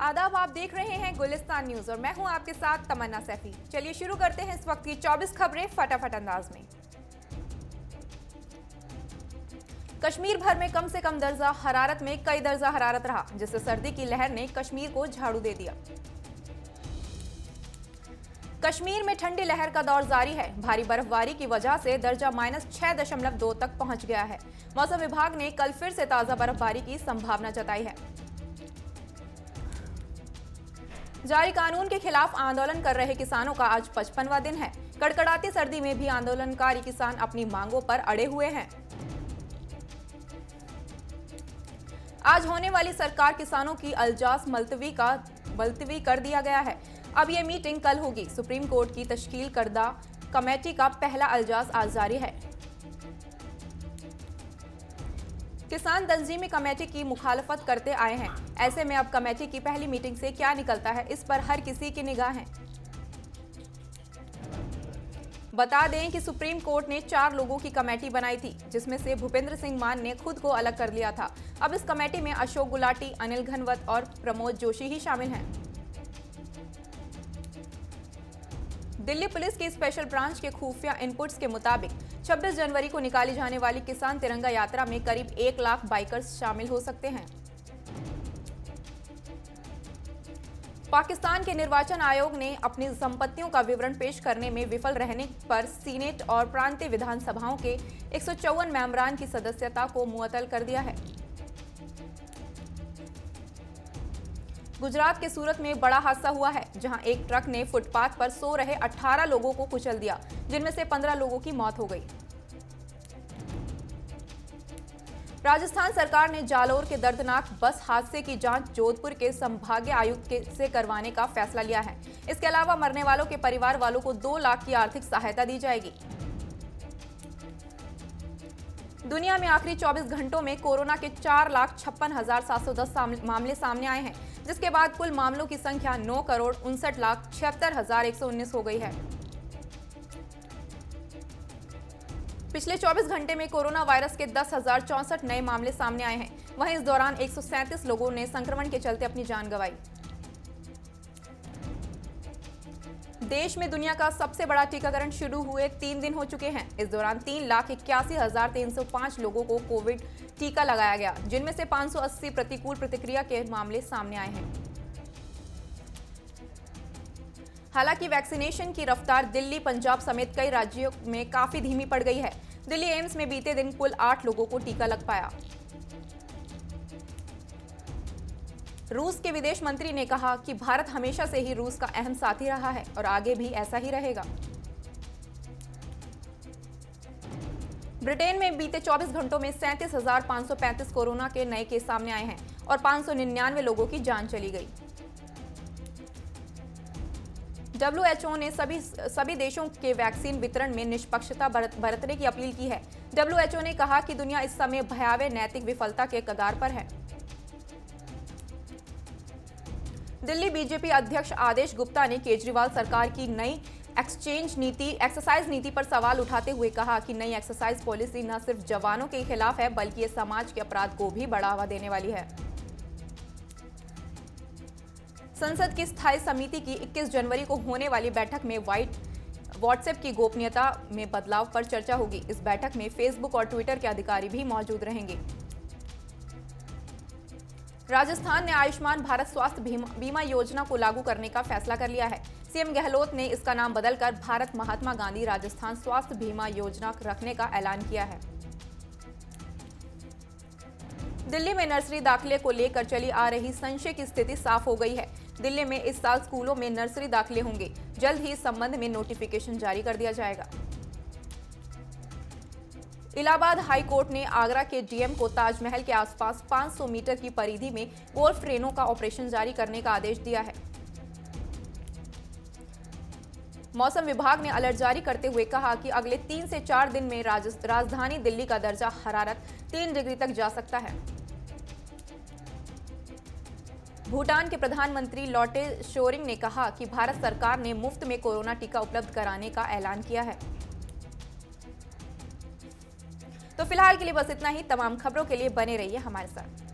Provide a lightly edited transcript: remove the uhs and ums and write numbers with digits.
आदाब, आप देख रहे हैं गुलिस्तान न्यूज और मैं हूं आपके साथ तमन्ना सैफी। चलिए शुरू करते हैं इस वक्त की 24 खबरें फटाफट अंदाज में। कश्मीर भर में कम से कम दर्जा हरारत में कई दर्जा हरारत रहा, जिससे सर्दी की लहर ने कश्मीर को झाड़ू दे दिया। कश्मीर में ठंडी लहर का दौर जारी है। भारी बर्फबारी की वजह से दर्जा -6.2 तक पहुंच गया है। मौसम विभाग ने कल फिर से ताजा बर्फबारी की संभावना जताई है। जारी कानून के खिलाफ आंदोलन कर रहे किसानों का आज 55वां दिन है। कड़कड़ाती सर्दी में भी आंदोलनकारी किसान अपनी मांगों पर अड़े हुए हैं। आज होने वाली सरकार किसानों की अल्जास मुलतवी कर दिया गया है। अब ये मीटिंग कल होगी। सुप्रीम कोर्ट की तश्कील करदा कमेटी का पहला अल्जास आज जारी है। किसान तंजीमी कमेटी की मुखालफत करते आए हैं। ऐसे में अब कमेटी की पहली मीटिंग से क्या निकलता है, इस पर हर किसी की निगाह है। बता दें कि सुप्रीम कोर्ट ने 4 लोगों की कमेटी बनाई थी, जिसमें से भूपेंद्र सिंह मान ने खुद को अलग कर लिया था। अब इस कमेटी में अशोक गुलाटी, अनिल घनवत और प्रमोद जोशी ही शामिल हैं। दिल्ली पुलिस की स्पेशल ब्रांच के खुफिया इनपुट्स के मुताबिक 26 जनवरी को निकाली जाने वाली किसान तिरंगा यात्रा में करीब 1 लाख बाइकर्स शामिल हो सकते हैं। पाकिस्तान के निर्वाचन आयोग ने अपनी संपत्तियों का विवरण पेश करने में विफल रहने पर सीनेट और प्रांतीय विधानसभाओं के 154 मेंबरान की सदस्यता को मुअत्तल कर दिया है। गुजरात के सूरत में बड़ा हादसा हुआ है, जहां एक ट्रक ने फुटपाथ पर सो रहे 18 लोगों को कुचल दिया, जिनमें से 15 लोगों की मौत हो गई। राजस्थान सरकार ने जालोर के दर्दनाक बस हादसे की जांच जोधपुर के संभागीय आयुक्त से करवाने का फैसला लिया है। इसके अलावा मरने वालों के परिवार वालों को 2 लाख की आर्थिक सहायता दी जाएगी। दुनिया में आखिरी 24 घंटों में कोरोना के 4,56,710 मामले सामने आए हैं, जिसके बाद कुल मामलों की संख्या 9,59,76,119 हो गई है। पिछले 24 घंटे में कोरोना वायरस के 10,064 नए मामले सामने आए हैं। वहीं इस दौरान 137 लोगों ने संक्रमण के चलते अपनी जान गंवाई। देश में दुनिया का सबसे बड़ा टीकाकरण शुरू हुए 3 दिन हो चुके हैं। इस दौरान 3,81,305 लोगों को कोविड टीका लगाया गया, जिनमें से 580 प्रतिकूल प्रतिक्रिया के मामले सामने आए हैं। हालांकि वैक्सीनेशन की रफ्तार दिल्ली, पंजाब समेत कई राज्यों में काफी धीमी पड़ गई है। दिल्ली एम्स में बीते दिन कुल 8 लोगों को टीका लग पाया। रूस के विदेश मंत्री ने कहा कि भारत हमेशा से ही रूस का अहम साथी रहा है और आगे भी ऐसा ही रहेगा। ब्रिटेन में बीते 24 घंटों में 37,535 कोरोना के नए केस सामने आए हैं और 599 लोगों की जान चली गई। WHO ने सभी देशों के वैक्सीन वितरण में निष्पक्षता बरतने की अपील की है। WHO ने कहा कि दुनिया इस समय भयावह नैतिक विफलता के कगार पर है। दिल्ली बीजेपी अध्यक्ष आदेश गुप्ता ने केजरीवाल सरकार की नई एक्सरसाइज नीति पर सवाल उठाते हुए कहा कि नई एक्सरसाइज पॉलिसी न सिर्फ जवानों के खिलाफ है, बल्कि ये समाज के अपराध को भी बढ़ावा देने वाली है। संसद की स्थायी समिति की 21 जनवरी को होने वाली बैठक में व्हाट्सएप की गोपनीयता में बदलाव पर चर्चा होगी। इस बैठक में फेसबुक और ट्विटर के अधिकारी भी मौजूद रहेंगे। राजस्थान ने आयुष्मान भारत स्वास्थ्य बीमा योजना को लागू करने का फैसला कर लिया है। सीएम गहलोत ने इसका नाम बदलकर भारत महात्मा गांधी राजस्थान स्वास्थ्य बीमा योजना रखने का ऐलान किया है। दिल्ली में नर्सरी दाखिले को लेकर चली आ रही संशय की स्थिति साफ हो गई है। दिल्ली में इस साल स्कूलों में नर्सरी दाखिले होंगे। जल्द ही इस संबंध में नोटिफिकेशन जारी कर दिया जाएगा। इलाहाबाद हाई कोर्ट ने आगरा के डीएम को ताजमहल के आसपास 500 मीटर की परिधि में गोल्फ ट्रेनों का ऑपरेशन जारी करने का आदेश दिया है। मौसम विभाग ने अलर्ट जारी करते हुए कहा कि अगले 3 से 4 दिन में राजधानी दिल्ली का दर्जा हरारत 3 डिग्री तक जा सकता है। भूटान के प्रधानमंत्री लोटे त्शेरिंग ने कहा कि भारत सरकार ने मुफ्त में कोरोना टीका उपलब्ध कराने का ऐलान किया है। तो फिलहाल के लिए बस इतना ही। तमाम खबरों के लिए बने रहिए हमारे साथ।